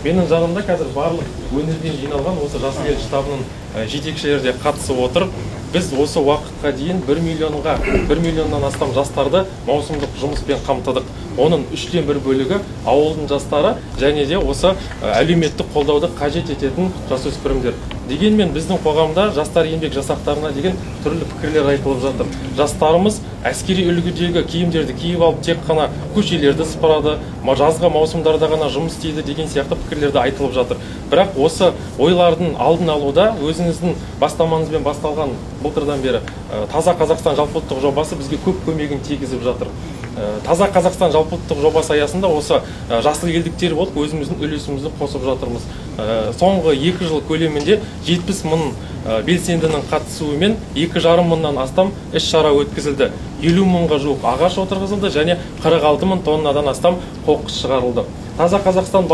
Менің жағымда қазір барлық өңірден жиналған осы жасыл ел штабының жетекшілері де қатысып отыр. Біз осы уақытқа дейін 1 миллионнан астам жастарды маусымдық жұмыспен қамтыдық. Оның 3/1 бөлігі ауылдың жастары және де осы әлеуметтік қолдауды қажет ететін жасөспірімдер. Дегенмен біздің қоғамда жастар еңбек жасақтарына деген түрлі пікірлер айтылып жатыр. Жастарымыз әскери үлгідегі киімдерді киіп алып тек қана көшелерді сыпырады, жазғы маусымдарда ғана жұмыс істейді деген сияқты пікірлерді айтылып жатыр. Бірақ осы ойлардың алдын алуда өзіңіздің бастамаңызбен басталған былтырдан бері Таза Қазақстан жалпыұлттық жобасы бізге көп көмегін тигізіп жатыр. Таза Қазақстан жалпыұлттық жобасы аясында осы жасыл елдіктер болып өзіміздің үлесімізді қосып жатырмыз. Соңғы 2 жыл көлемінде 70 мың белсендінің қатысуымен 2,5 мыңнан астам іс-шара өткізілді. 50 мыңға жуық ағаш отырғызылды және 46 мың тоннадан астам қоқыс шығарылды. Таза Қазақстан